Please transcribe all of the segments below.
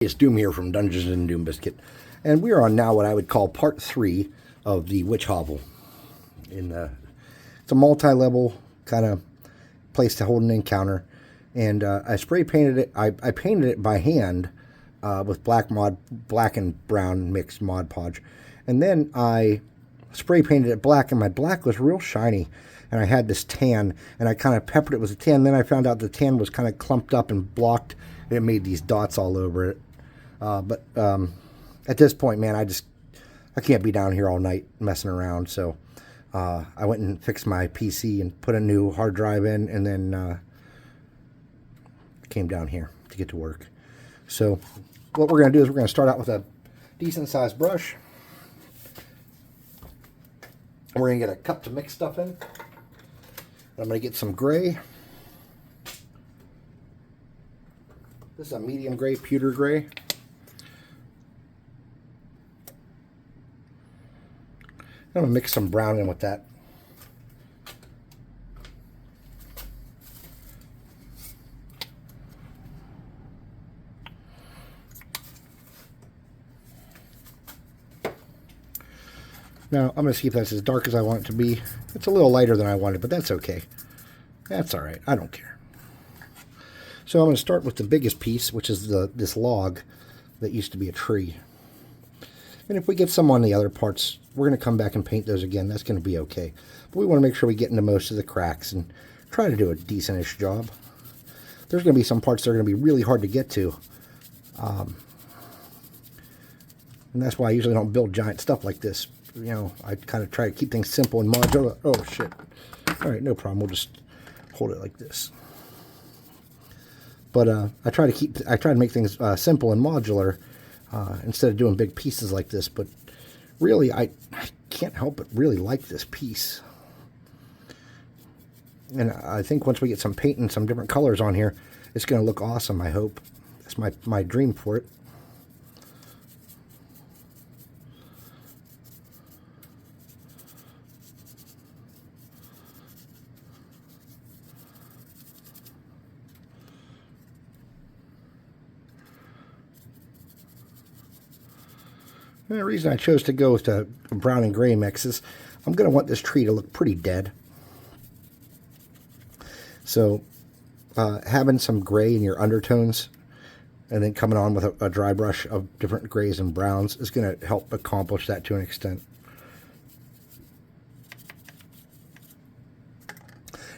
It's Doom here from Dungeons and Doom Biscuit, and we are on now what I would call part 3 of the Witch Hovel. It's a multi-level kind of place to hold an encounter, and I spray painted it. I painted it by hand with black and brown mixed Mod Podge, and then I spray painted it black, and my black was real shiny, and I had this tan, and I kind of peppered it with a tan. Then I found out the tan was kind of clumped up and blocked. It made these dots all over it. But at this point, man, I can't be down here all night messing around. So I went and fixed my PC and put a new hard drive in, and then came down here to get to work. So what we're going to do is we're going to start out with a decent sized brush. We're going to get a cup to mix stuff in. I'm going to get some gray. This is a medium gray, pewter gray. I'm going to mix some brown in with that. Now, I'm going to see if that's as dark as I want it to be. It's a little lighter than I wanted, but that's okay. That's all right. I don't care. So I'm going to start with the biggest piece, which is this log that used to be a tree. And if we get some on the other parts, we're going to come back and paint those again. That's going to be okay. But we want to make sure we get into most of the cracks and try to do a decentish job. There's going to be some parts that are going to be really hard to get to. And that's why I usually don't build giant stuff like this. You know, I kind of try to keep things simple and modular. Oh, shit. All right, no problem. We'll just hold it like this. But I try to make things simple and modular. Instead of doing big pieces like this, but really I can't help but really like this piece. And I think once we get some paint and some different colors on here, it's going to look awesome, I hope. That's my dream for it. And the reason I chose to go with the brown and gray mix is I'm going to want this tree to look pretty dead. So having some gray in your undertones and then coming on with a dry brush of different grays and browns is going to help accomplish that to an extent.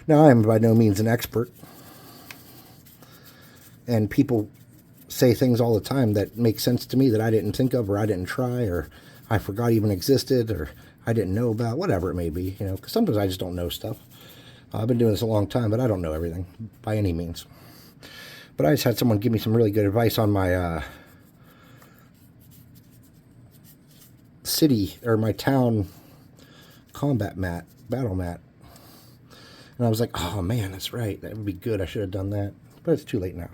Now, I am by no means an expert, and people say things all the time that make sense to me that I didn't think of, or I didn't try, or I forgot even existed, or I didn't know about, whatever it may be, you know, because sometimes I just don't know stuff. I've been doing this a long time, but I don't know everything by any means. But I just had someone give me some really good advice on my city, or my town combat mat, battle mat. And I was like, oh man, that's right, that would be good, I should have done that. But it's too late now.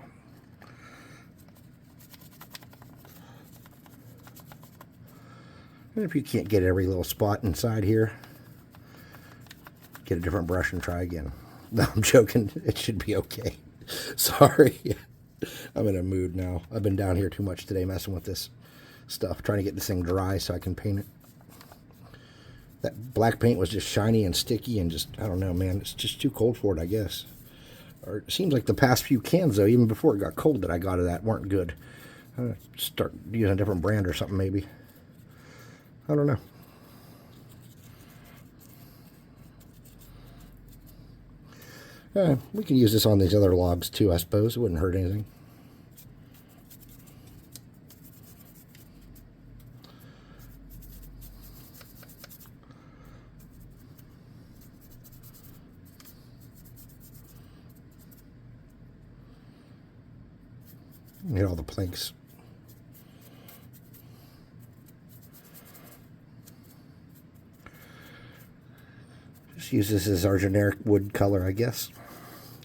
And if you can't get every little spot inside here, get a different brush and try again. No, I'm joking. It should be okay. Sorry. I'm in a mood now. I've been down here too much today messing with this stuff, trying to get this thing dry so I can paint it. That black paint was just shiny and sticky and just, I don't know, man. It's just too cold for it, I guess. Or it seems like the past few cans, though, even before it got cold that I got of that, weren't good. I'll start using a different brand or something, maybe. I don't know. We can use this on these other logs too, I suppose. It wouldn't hurt anything. Get all the planks. Just use this as our generic wood color, I guess.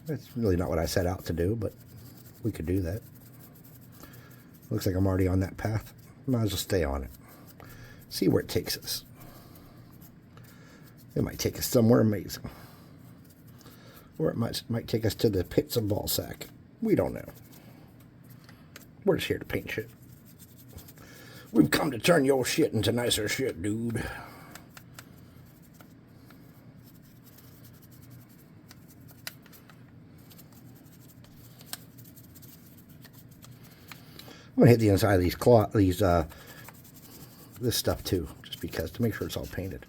That's really not what I set out to do, but we could do that. Looks like I'm already on that path. Might as well stay on it. See where it takes us. It might take us somewhere amazing. Or it might take us to the pits of Ballsack. We don't know. We're just here to paint shit. We've come to turn your shit into nicer shit, dude. I'm gonna hit the inside of this stuff too, just because, to make sure it's all painted.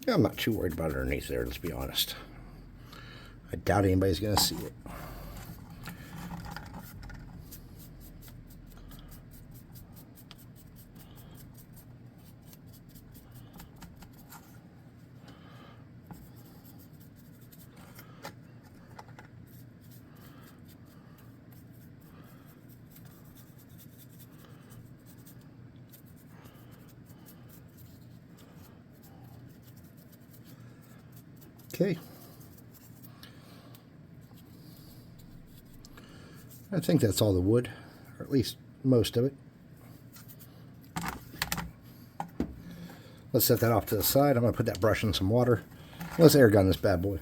I'm not too worried about it underneath there, let's be honest. I doubt anybody's going to see it. Okay. I think that's all the wood, or at least most of it. Let's set that off to the side. I'm going to put that brush in some water. Let's air gun this bad boy.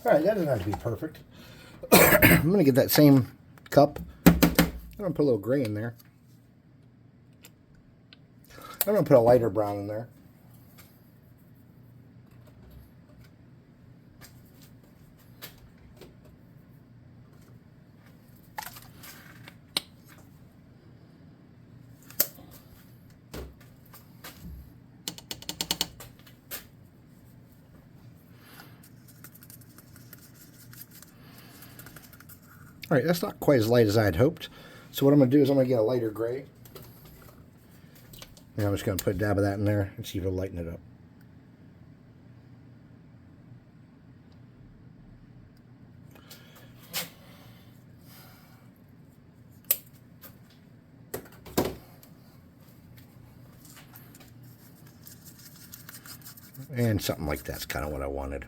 Alright, that doesn't have to be perfect. I'm going to get that same cup. I'm going to put a little gray in there. I'm going to put a lighter brown in there. Alright, that's not quite as light as I had hoped. So what I'm going to do is I'm going to get a lighter gray. And I'm just going to put a dab of that in there and see if it'll lighten it up. And something like that's kind of what I wanted.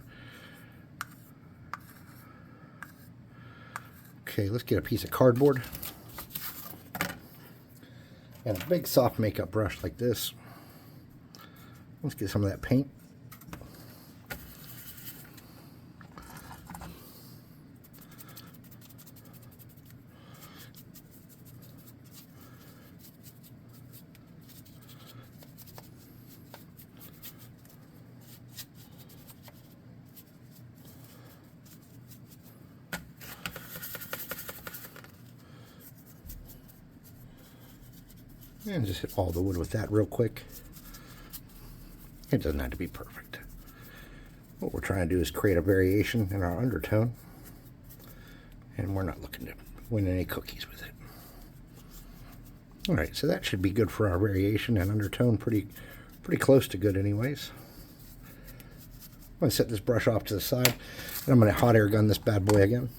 Okay, let's get a piece of cardboard and a big soft makeup brush like this. Let's get some of that paint. And just hit all the wood with that real quick. It doesn't have to be perfect. What we're trying to do is create a variation in our undertone. And we're not looking to win any cookies with it. Alright, so that should be good for our variation and undertone. Pretty close to good anyways. I'm going to set this brush off to the side. And I'm going to hot air gun this bad boy again.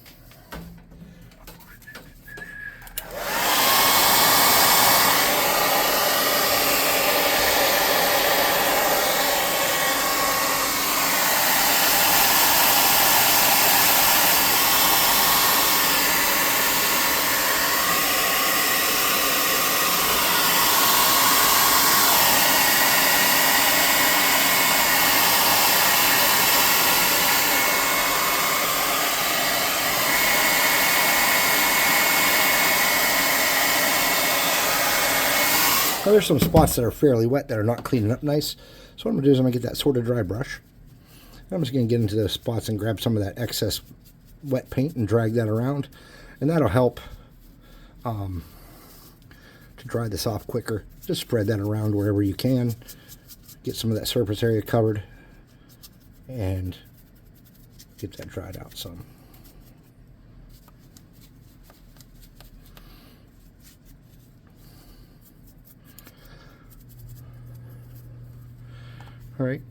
Now, there's some spots that are fairly wet that are not cleaning up nice. So what I'm going to do is I'm going to get that sort of dry brush. And I'm just going to get into those spots and grab some of that excess wet paint and drag that around. And that'll help to dry this off quicker. Just spread that around wherever you can. Get some of that surface area covered. And get that dried out some. All right.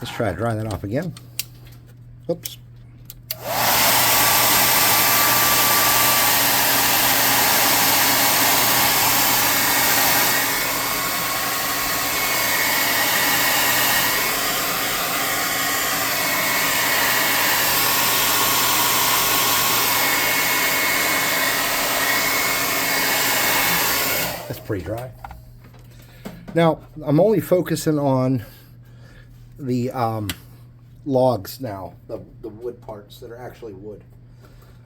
Let's try to dry that off again. Oops. That's pretty dry. Now, I'm only focusing on the logs now, the wood parts that are actually wood.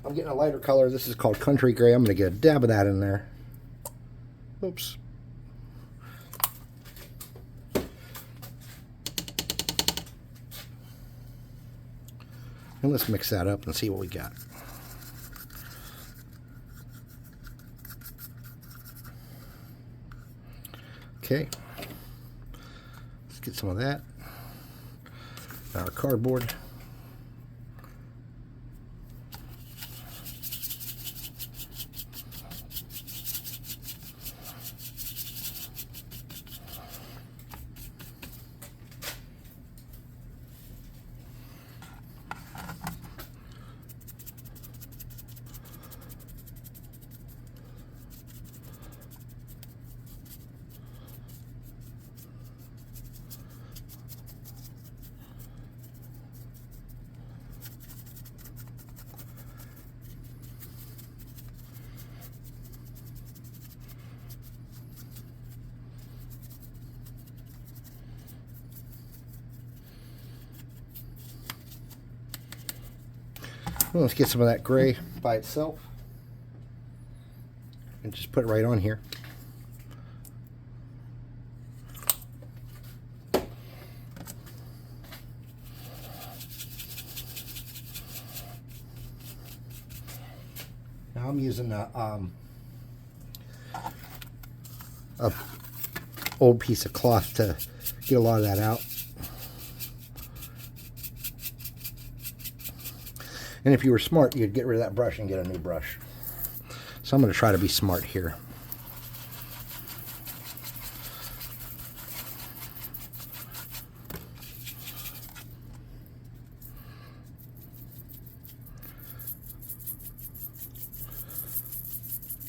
I'm getting a lighter color. This is called Country Gray. I'm going to get a dab of that in there. Oops. And let's mix that up and see what we got. Okay. Let's get some of that. Our cardboard. Well, let's get some of that gray by itself and just put it right on here. Now I'm using a old piece of cloth to get a lot of that out. And if you were smart, you'd get rid of that brush and get a new brush. So I'm going to try to be smart here.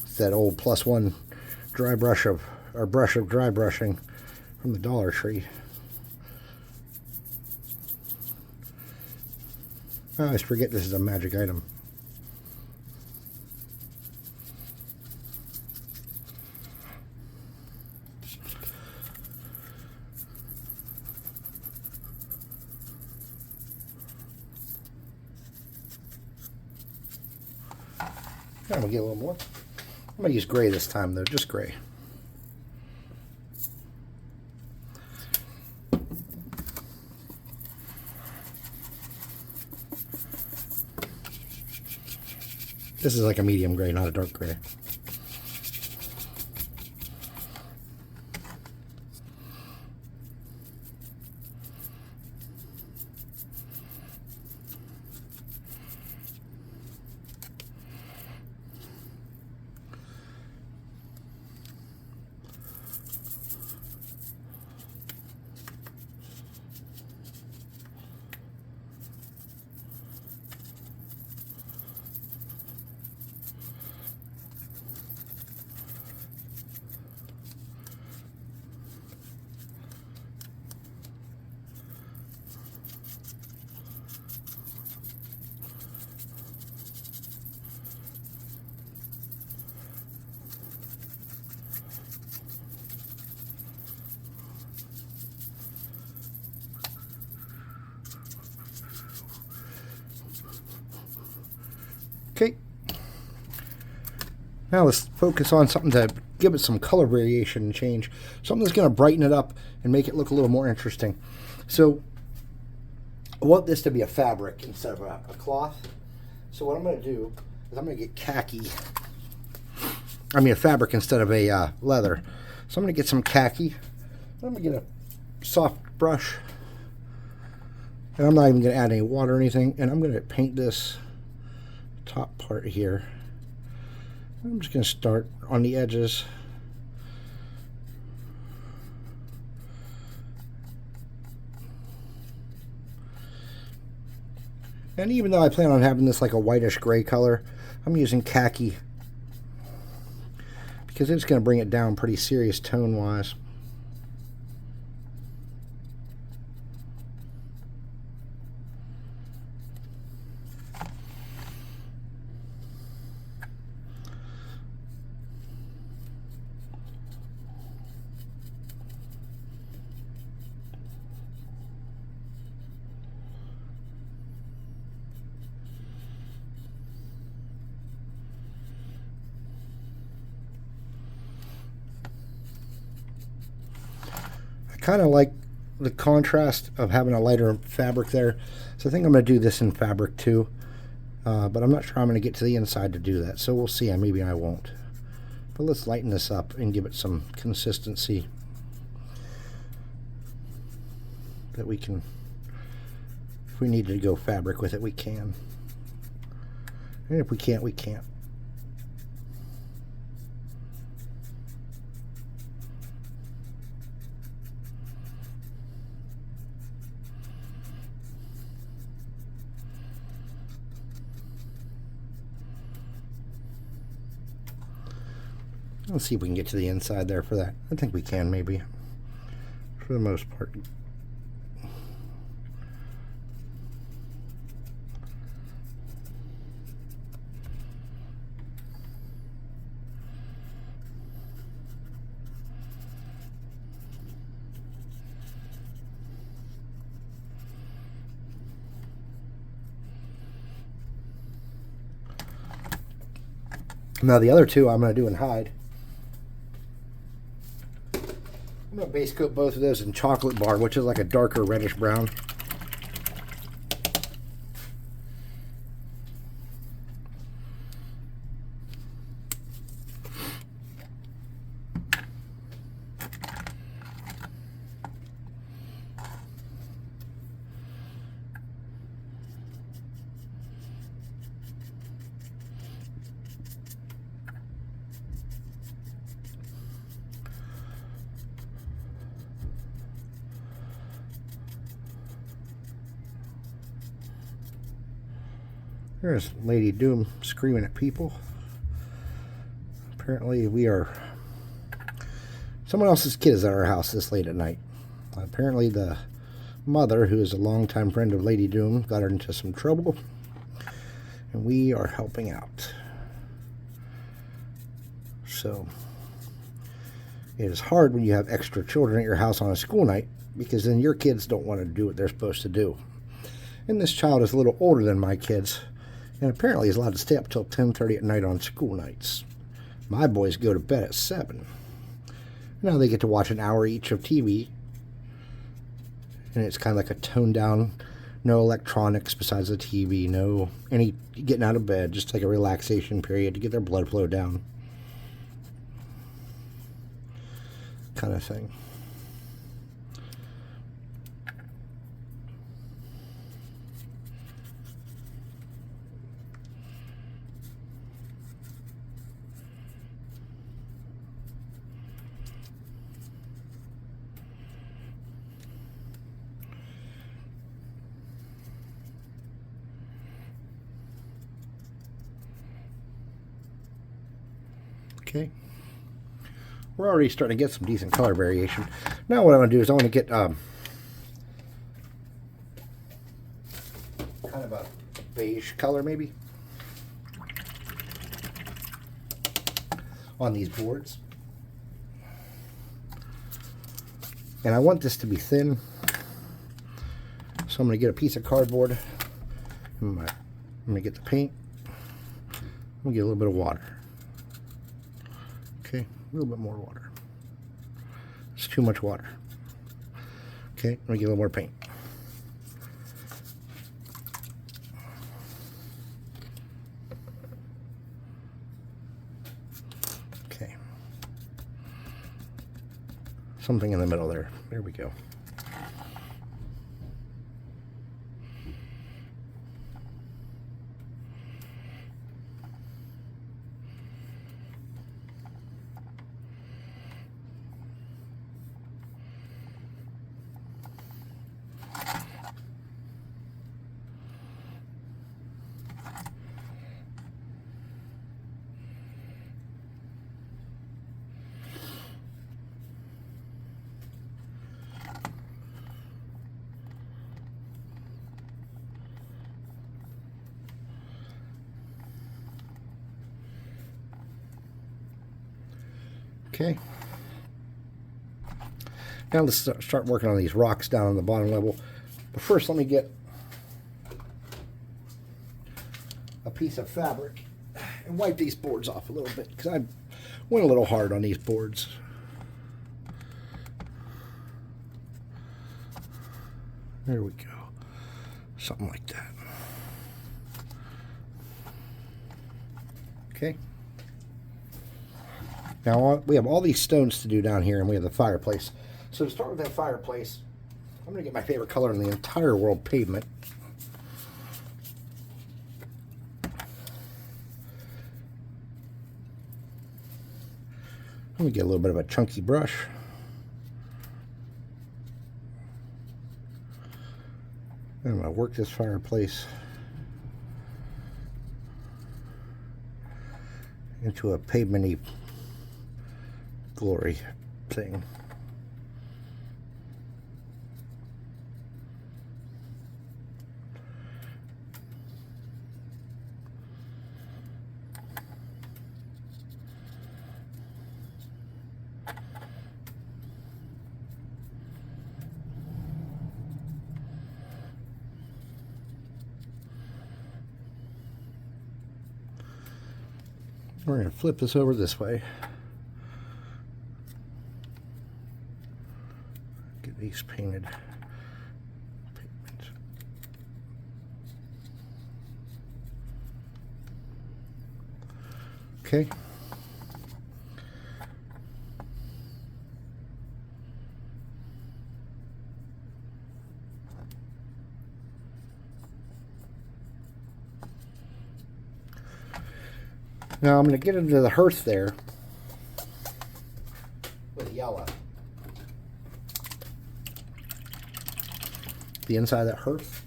It's that old +1 dry brush of, or brush of dry brushing from the Dollar Tree. I always forget this is a magic item. I'm gonna get a little more. I'm gonna use gray this time though, just gray. This is like a medium gray, not a dark gray. Okay, Now let's focus on something to give it some color variation and change. Something that's going to brighten it up and make it look a little more interesting. So I want this to be a fabric instead of a cloth. So what I'm going to do is I'm going to get khaki. I mean a fabric instead of a leather. So I'm going to get some khaki. I'm going to get a soft brush. And I'm not even going to add any water or anything. And I'm going to paint this top part here. I'm just going to start on the edges. And even though I plan on having this like a whitish gray color, I'm using khaki because it's going to bring it down pretty serious tone-wise. Kind of like the contrast of having a lighter fabric there, so I think I'm going to do this in fabric too, but I'm not sure I'm going to get to the inside to do that, so we'll see. Maybe I won't, but let's lighten this up and give it some consistency that we can, if we need to go fabric with it, we can, and if we can't, we can't. Let's see if we can get to the inside there for that. I think we can, maybe, for the most part. Now the other two I'm going to do in hide. I'm going to base coat both of those in chocolate bar, which is like a darker reddish brown. There's Lady Doom screaming at people. Apparently we are... someone else's kid is at our house this late at night. Apparently the mother, who is a longtime friend of Lady Doom, got her into some trouble. And we are helping out. So it is hard when you have extra children at your house on a school night, because then your kids don't want to do what they're supposed to do. And this child is a little older than my kids, and apparently is allowed to stay up till 10:30 at night on school nights. My boys go to bed at 7. Now they get to watch an hour each of TV, and it's kind of like a toned down, no electronics besides the TV, no any getting out of bed, just like a relaxation period to get their blood flow down, kind of thing. Okay, we're already starting to get some decent color variation. Now what I want to do is I want to get kind of a beige color maybe on these boards. And I want this to be thin, so I'm going to get a piece of cardboard. I'm going to get the paint. I'm going to get a little bit of water. A little bit more water. It's too much water. Okay, let me get a little more paint. Okay. Something in the middle there. There we go. Okay. Now let's start working on these rocks down on the bottom level. But first, let me get a piece of fabric and wipe these boards off a little bit, because I went a little hard on these boards. There we go. Something like that. Okay. Now we have all these stones to do down here, and we have the fireplace. So to start with that fireplace, I'm going to get my favorite color in the entire world, pavement. Let me get a little bit of a chunky brush. And I'm going to work this fireplace into a pavement-y glory thing. We're going to flip this over this way. Get these painted. Okay. Now I'm going to get into the hearth there with yellow. The inside of that hearth.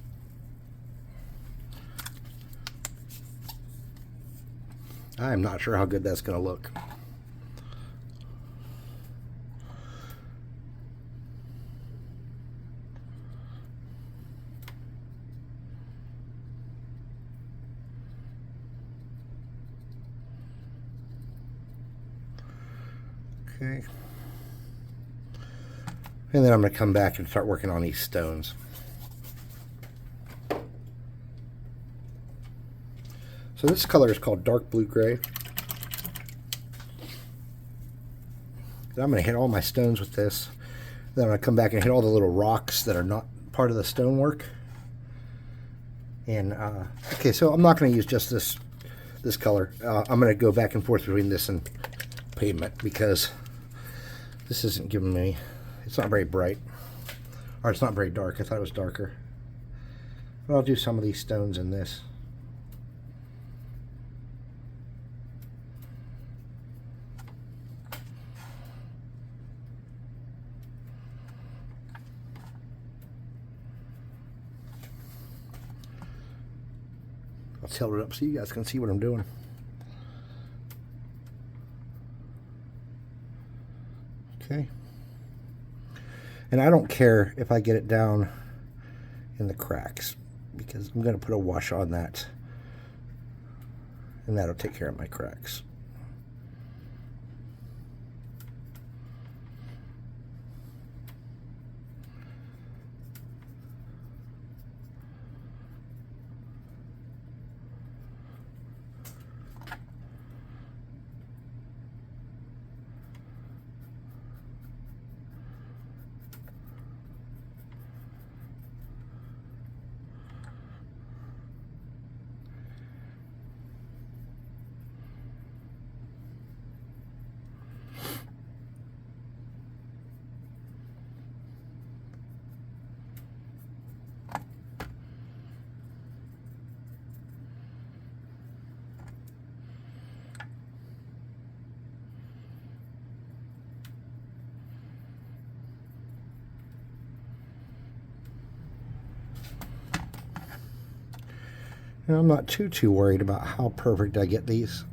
I'm not sure how good that's going to look. Okay. And then I'm going to come back and start working on these stones. So this color is called dark blue gray. And I'm going to hit all my stones with this. Then I'm going to come back and hit all the little rocks that are not part of the stonework. And okay, so I'm not going to use just this color. I'm going to go back and forth between this and pavement, because this isn't giving me, it's not very bright, or it's not very dark. I thought it was darker. But I'll do some of these stones in this. I'll tilt it up so you guys can see what I'm doing. Okay. And I don't care if I get it down in the cracks, because I'm going to put a wash on that, and that'll take care of my cracks. And I'm not too worried about how perfect I get these.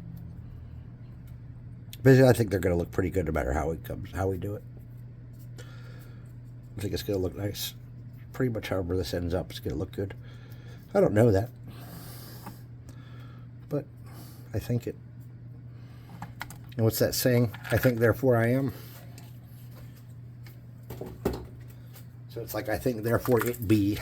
Basically, I think they're going to look pretty good no matter how we do it. I think it's going to look nice. Pretty much however this ends up, it's going to look good. I don't know that, but I think it. And what's that saying? I think, therefore I am. So it's like I think, therefore it be.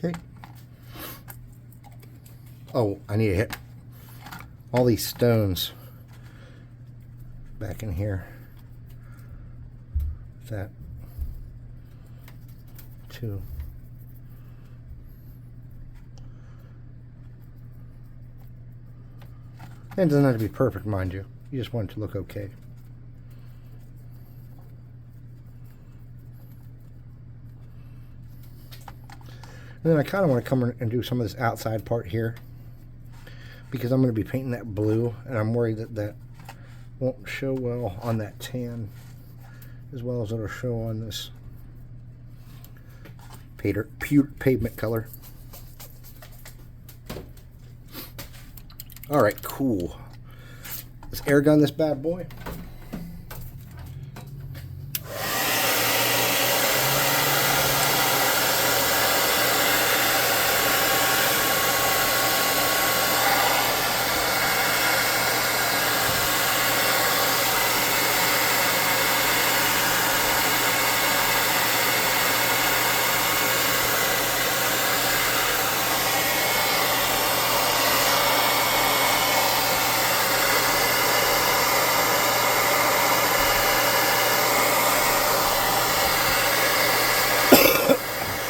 Okay. Oh, I need to hit all these stones back in here. That. 2. And it doesn't have to be perfect, mind you. You just want it to look okay. And then I kind of want to come and do some of this outside part here, because I'm going to be painting that blue, and I'm worried that that won't show well on that tan as well as it'll show on this pavement color. All right, cool. Let's air gun this bad boy.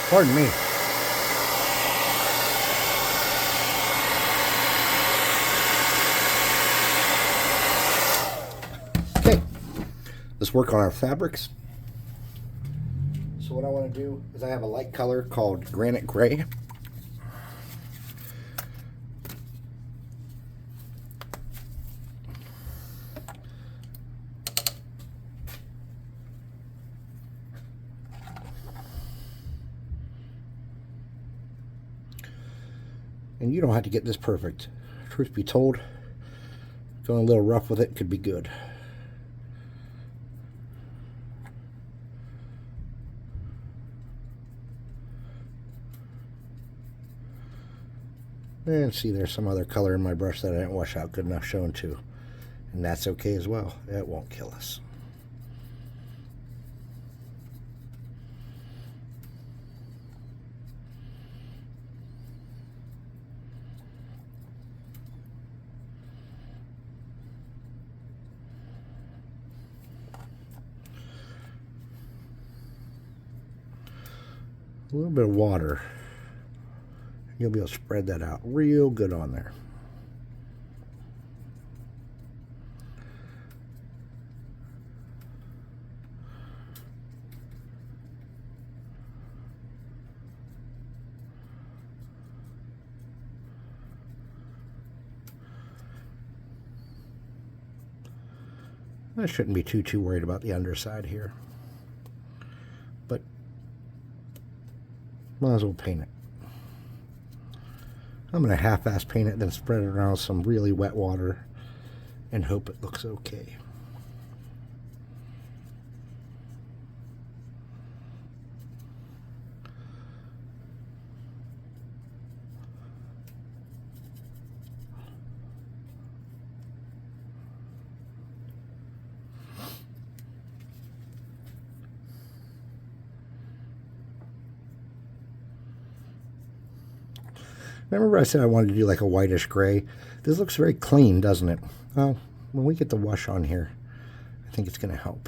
Pardon me. Okay, let's work on our fabrics. So what I want to do is I have a light color called Granite Gray. And you don't have to get this perfect. Truth be told, going a little rough with it could be good. And see, there's some other color in my brush that I didn't wash out good enough showing too. And that's okay as well. It won't kill us. A little bit of water. You'll be able to spread that out real good on there. I shouldn't be too worried about the underside here. But might as well paint it. I'm going to half-ass paint it, then spread it around with some really wet water and hope it looks okay. Remember I said I wanted to do like a whitish gray? This looks very clean, doesn't it? Well, when we get the wash on here, I think it's going to help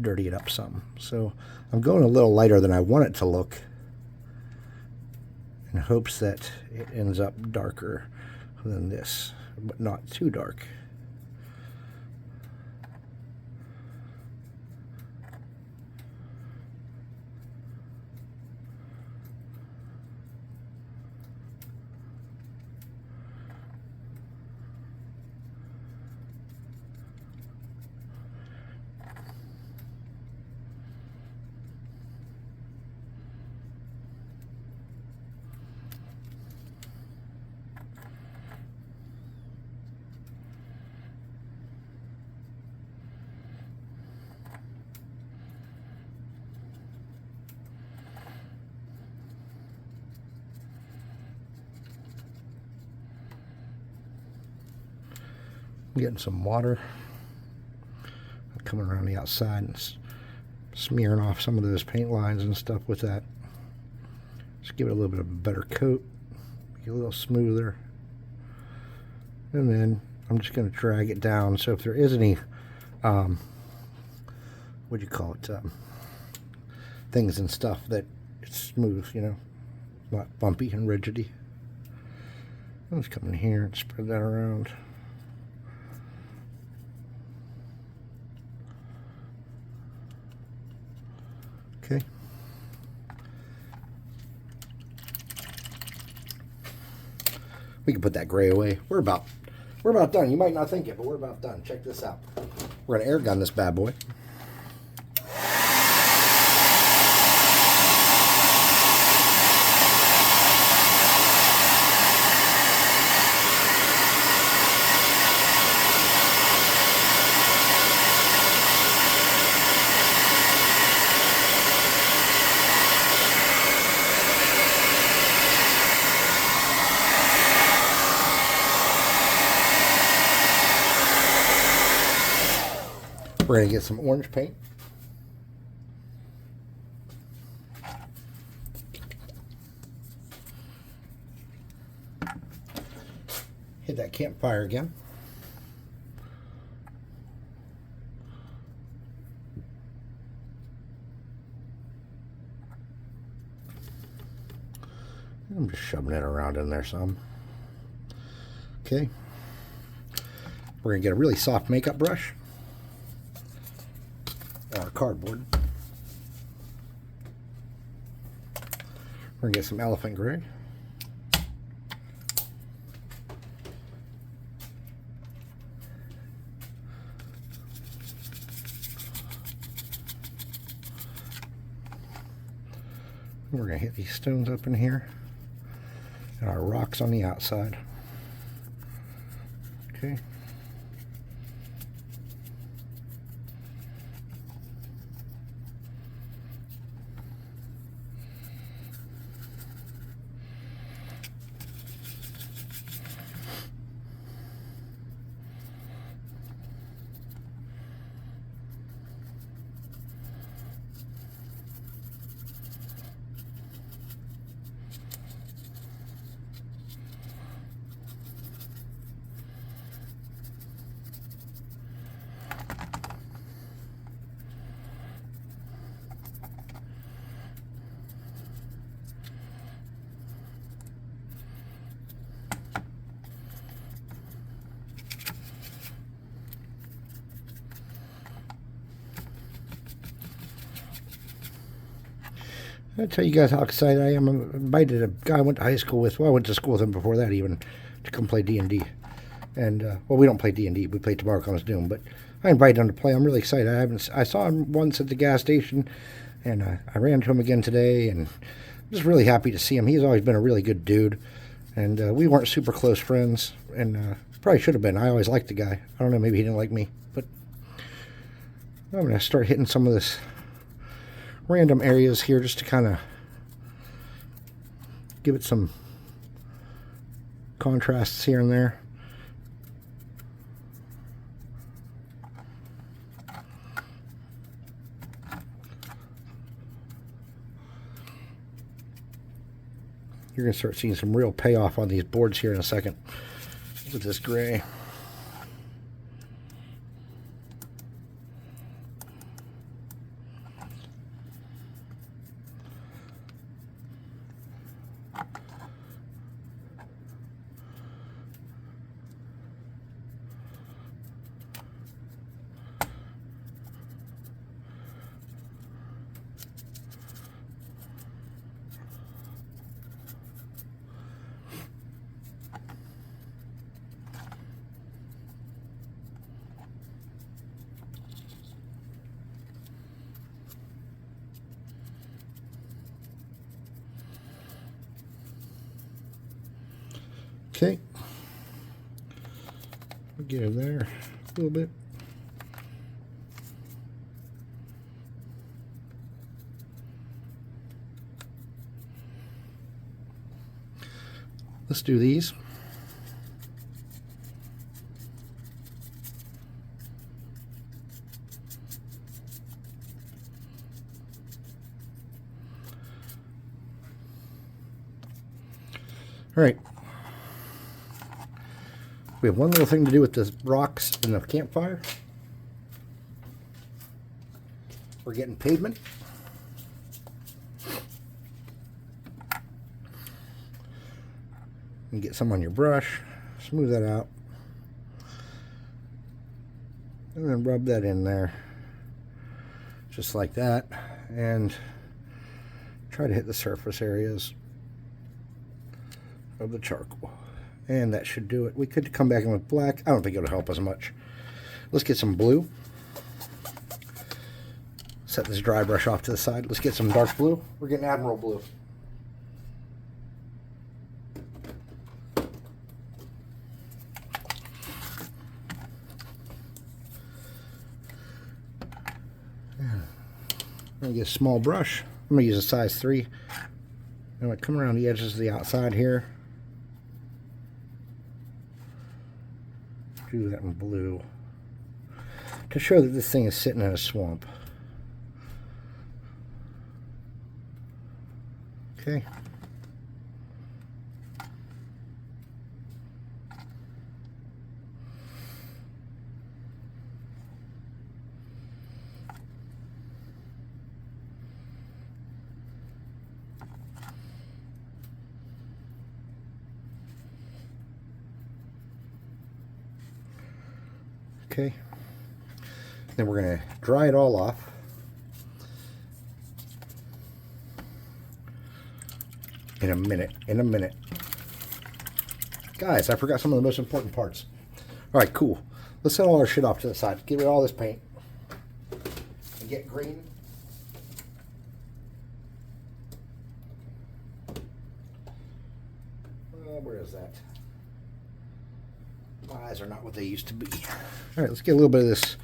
dirty it up some. So I'm going a little lighter than I want it to look in hopes that it ends up darker than this, but not too dark. Getting some water coming around the outside and smearing off some of those paint lines and stuff with that. Just give it a little bit of a better coat, make it a little smoother. And then I'm just going to drag it down, so if there is any what do you call it, things and stuff, that it's smooth, you know, not bumpy and rigidy. I'll just come in here and spread that around. Okay. We can put that gray away. We're about done. You might not think it, but we're about done. Check this out. We're gonna air gun this bad boy. We're going to get some orange paint. Hit that campfire again. I'm just shoving it around in there some. Okay. We're going to get a really soft makeup brush. Or cardboard. We're going to get some elephant gray. We're going to hit these stones up in here and our rocks on the outside. Okay. I'll tell you guys how excited I am. I invited a guy I went to high school with. Well, I went to school with him before that even, to come play D&D. And well, we don't play D&D. We play Tomorrow Comes Doom, but I invited him to play. I'm really excited. I saw him once at the gas station, and I ran into him again today, and I'm just really happy to see him. He's always been a really good dude, and we weren't super close friends, and probably should have been. I always liked the guy. I don't know, maybe he didn't like me, but I'm going to start hitting some of this random areas here just to kind of give it some contrasts here and there. You're going to start seeing some real payoff on these boards here in a second with this gray. Okay, we'll get in there a little bit. Let's do these. All right. We have one little thing to do with the rocks in the campfire. We're getting pavement. And get some on your brush. Smooth that out. And then rub that in there. Just like that. And try to hit the surface areas of the charcoal. And that should do it. We could come back in with black. I don't think it'll help us much. Let's get some blue. Set this dry brush off to the side. Let's get some dark blue. We're getting Admiral blue. I'm going to get a small brush. I'm going to use a size 3. I'm going to come around the edges of the outside here. Do that in blue to show that this thing is sitting in a swamp. Okay. Okay, then we're going to dry it all off. In a minute. Guys, I forgot some of the most important parts. All right, cool. Let's set all our shit off to the side. Get rid of all this paint. And get green. Where is that? My eyes are not what they used to be. All right, let's get a little bit of this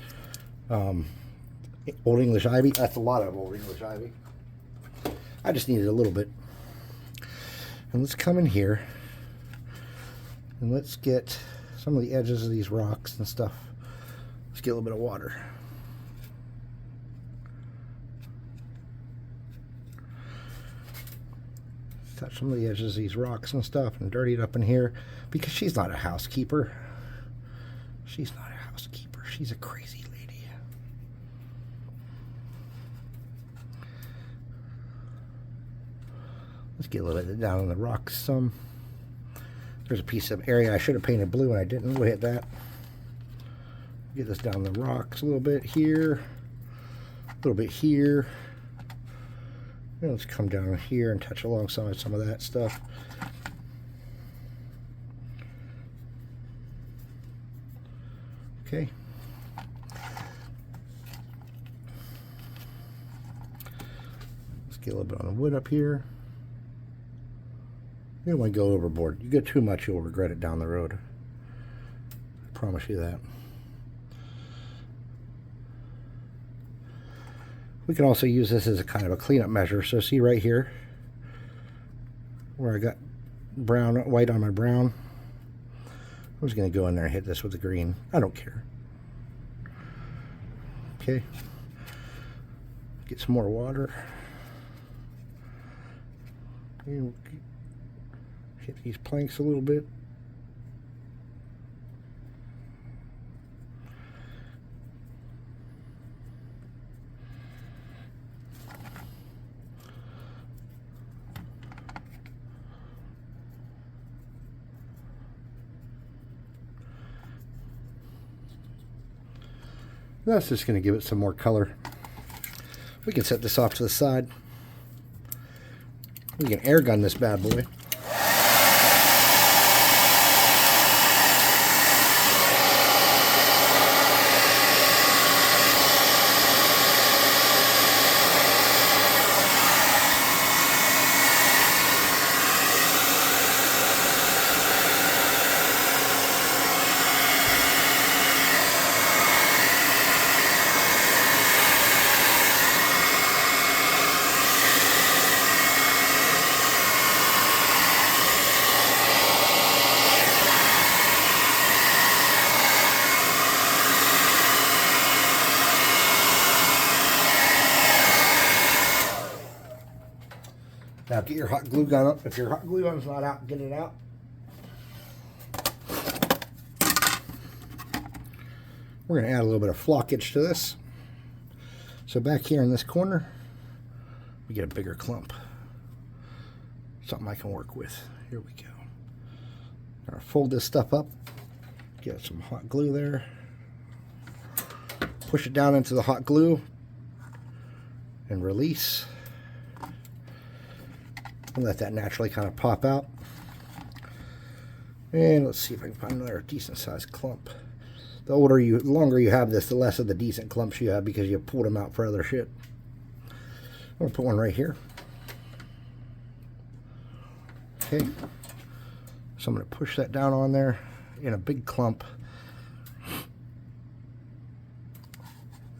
Old English ivy. That's a lot of Old English ivy. I just needed a little bit. And let's come in here and let's get some of the edges of these rocks and stuff. Let's get a little bit of water. Touch some of the edges of these rocks and stuff and dirty it up in here because she's not a housekeeper. She's not a housekeeper. She's a crazy lady. Let's get a little bit down on the rocks some. There's a piece of area I should have painted blue and I didn't. We'll hit that. Get this down the rocks a little bit here. A little bit here. And let's come down here and touch alongside some of that stuff. Okay. Let's get a little bit on the wood up here. You don't want to go overboard. You get too much, you'll regret it down the road. I promise you that. We can also use this as a kind of a cleanup measure. So see right here where I got white on my brown. I'm just going to go in there and hit this with the green. I don't care. Okay. Get some more water. Hit these planks a little bit. That's just going to give it some more color. We can set this off to the side. We can air gun this bad boy. Now get your hot glue gun up. If your hot glue gun's not out, get it out. We're going to add a little bit of flockage to this. So back here in this corner, we get a bigger clump. Something I can work with. Here we go. Now fold this stuff up. Get some hot glue there. Push it down into the hot glue and release. And let that naturally kind of pop out. And let's see if I can find another decent sized clump. The longer you have this, the less of the decent clumps you have because you pulled them out for other shit. I'm going to put one right here. Okay. So I'm going to push that down on there in a big clump.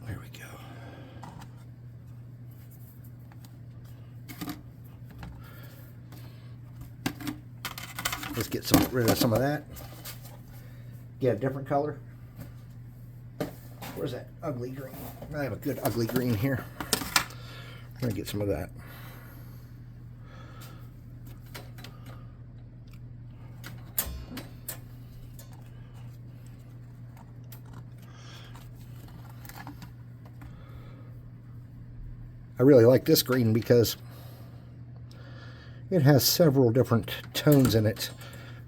There we go. Let's get rid of some of that. Get a different color. Where's that ugly green? I have a good ugly green here. I'm going to get some of that. I really like this green because it has several different tones in it,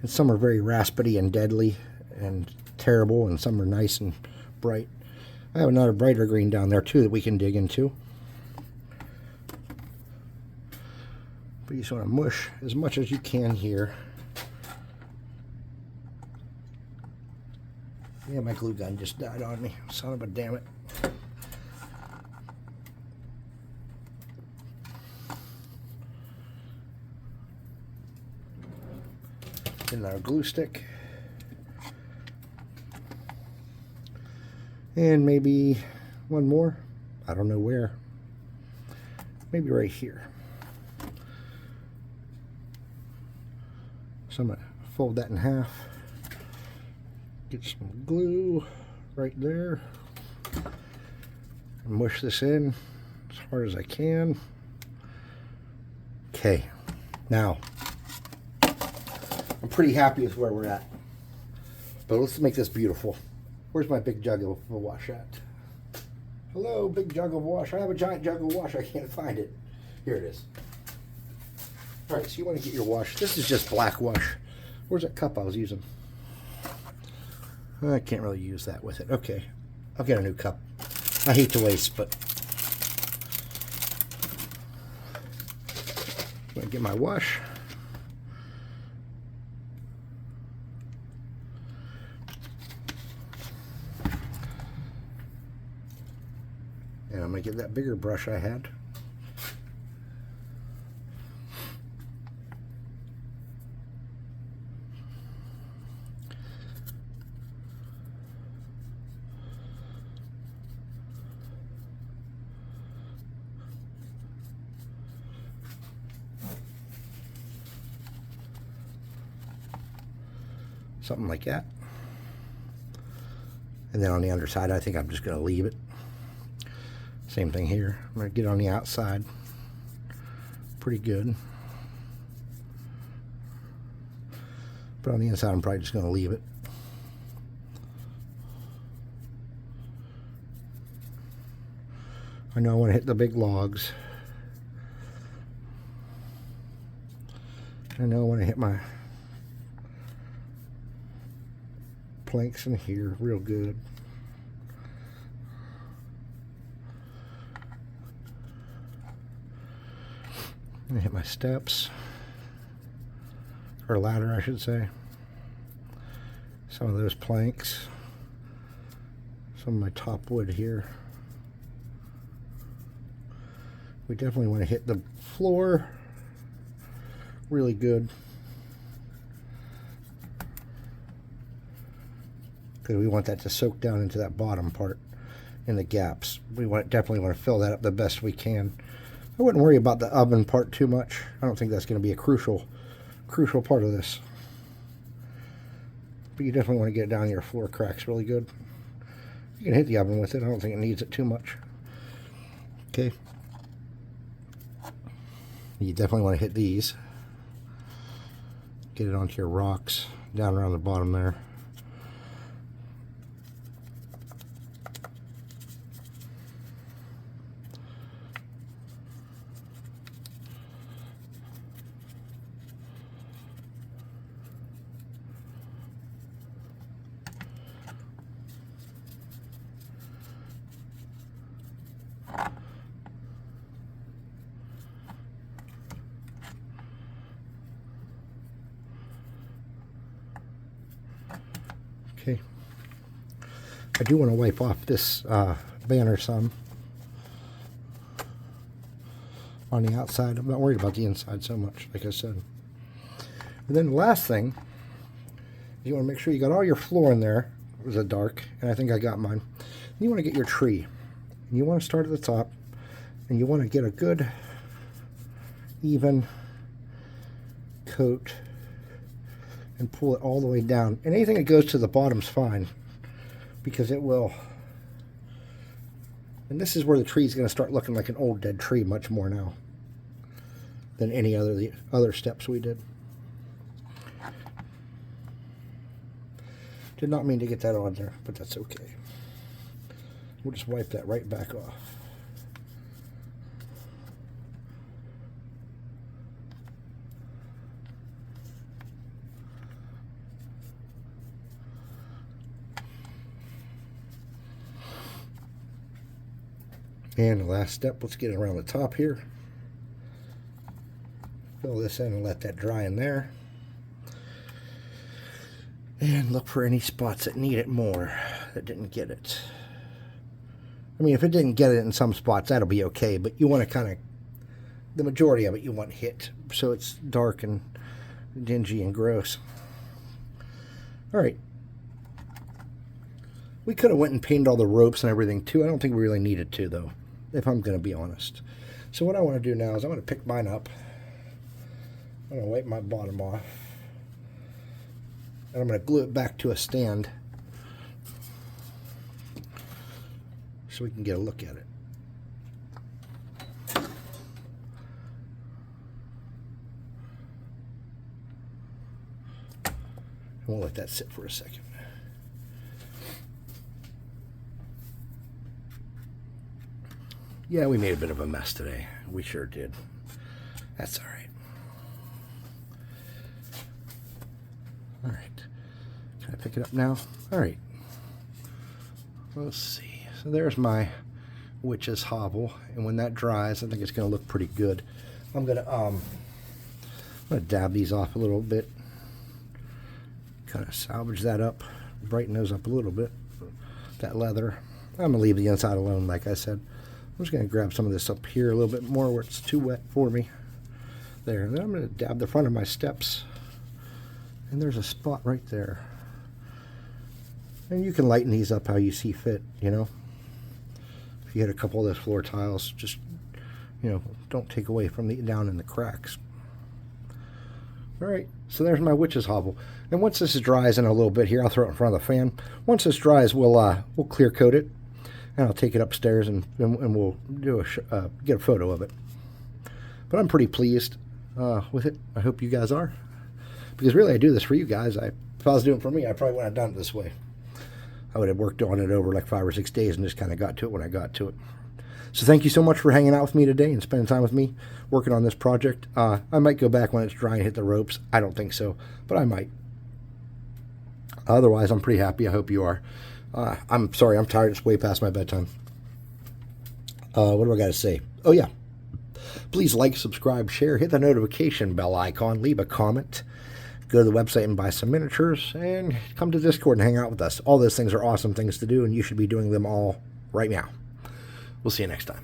and some are very raspy and deadly and terrible, and some are nice and bright. I have another brighter green down there too that we can dig into. But you just want to mush as much as you can here. Yeah, my glue gun just died on me. Son of a damn it. Another glue stick. And maybe one more. I don't know where. Maybe right here. So I'm going to fold that in half. Get some glue right there. And mush this in as hard as I can. Okay. Now, I'm pretty happy with where we're at. But let's make this beautiful. Where's my big jug of wash at? Hello, big jug of wash. I have a giant jug of wash. I can't find it. Here it is. All right, so you want to get your wash. This is just black wash. Where's that cup I was using? I can't really use that with it. Okay, I'll get a new cup. I hate to waste, but I'm going to get my wash. And I'm going to get that bigger brush I had. Something like that. And then on the underside, I think I'm just going to leave it. Same thing here. I'm going to get on the outside. Pretty good. But on the inside, I'm probably just going to leave it. I know I want to hit the big logs. I know I want to hit my planks in here real good. I'm gonna hit my steps, or ladder I should say. Some of those planks, some of my top wood here. We definitely want to hit the floor really good, because we want that to soak down into that bottom part in the gaps. We definitely want to fill that up the best we can. I wouldn't worry about the oven part too much. I don't think that's going to be a crucial part of this. But you definitely want to get it down your floor cracks really good. You can hit the oven with it. I don't think it needs it too much. Okay. You definitely want to hit these. Get it onto your rocks down around the bottom there. Okay. I do want to wipe off this banner some on the outside. I'm not worried about the inside so much, like I said. And then the last thing, you want to make sure you got all your floor in there. It was a dark, and I think I got mine. You want to get your tree. And you want to start at the top, and you want to get a good, even coat and pull it all the way down. And anything that goes to the bottom's fine, because it will. And this is where the tree is going to start looking like an old dead tree much more now than any the other steps we did. Did not mean to get that on there, but that's okay. We'll just wipe that right back off. And the last step, let's get it around the top here. Fill this in and let that dry in there. And look for any spots that need it more, that didn't get it. I mean, if it didn't get it in some spots, that'll be okay, but you want to kind of, the majority of it you want hit, so it's dark and dingy and gross. All right. We could have went and painted all the ropes and everything too. I don't think we really needed to, though, if I'm going to be honest. So what I want to do now is I'm going to pick mine up. I'm going to wipe my bottom off. And I'm going to glue it back to a stand so we can get a look at it. And we'll let that sit for a second. Yeah, we made a bit of a mess today. We sure did. That's all right. All right. Can I pick it up now? All right. Let's see. So there's my witch's hovel, and when that dries, I think it's going to look pretty good. I'm gonna dab these off a little bit. Kind of salvage that up, brighten those up a little bit. That leather. I'm gonna leave the inside alone, like I said. I'm just going to grab some of this up here a little bit more where it's too wet for me. There. And then I'm going to dab the front of my steps. And there's a spot right there. And you can lighten these up how you see fit, you know. If you hit a couple of those floor tiles, just, you know, don't take away from the down in the cracks. All right, so there's my witch's hovel. And once this dries in a little bit here, I'll throw it in front of the fan. Once this dries, we'll clear coat it, and I'll take it upstairs and we'll do get a photo of it. But I'm pretty pleased with it. I hope you guys are, because really I do this for you guys. If I was doing it for me, I probably wouldn't have done it this way. I would have worked on it over like 5 or 6 days and just kind of got to it when I got to it. So thank you so much for hanging out with me today and spending time with me working on this project. I might go back when it's dry and hit the ropes. I don't think so, but I might. Otherwise, I'm pretty happy. I hope you are. I'm sorry, I'm tired. It's way past my bedtime. What do I got to say? Oh, yeah. Please like, subscribe, share, hit the notification bell icon, leave a comment. Go to the website and buy some miniatures, and come to Discord and hang out with us. All those things are awesome things to do, and you should be doing them all right now. We'll see you next time.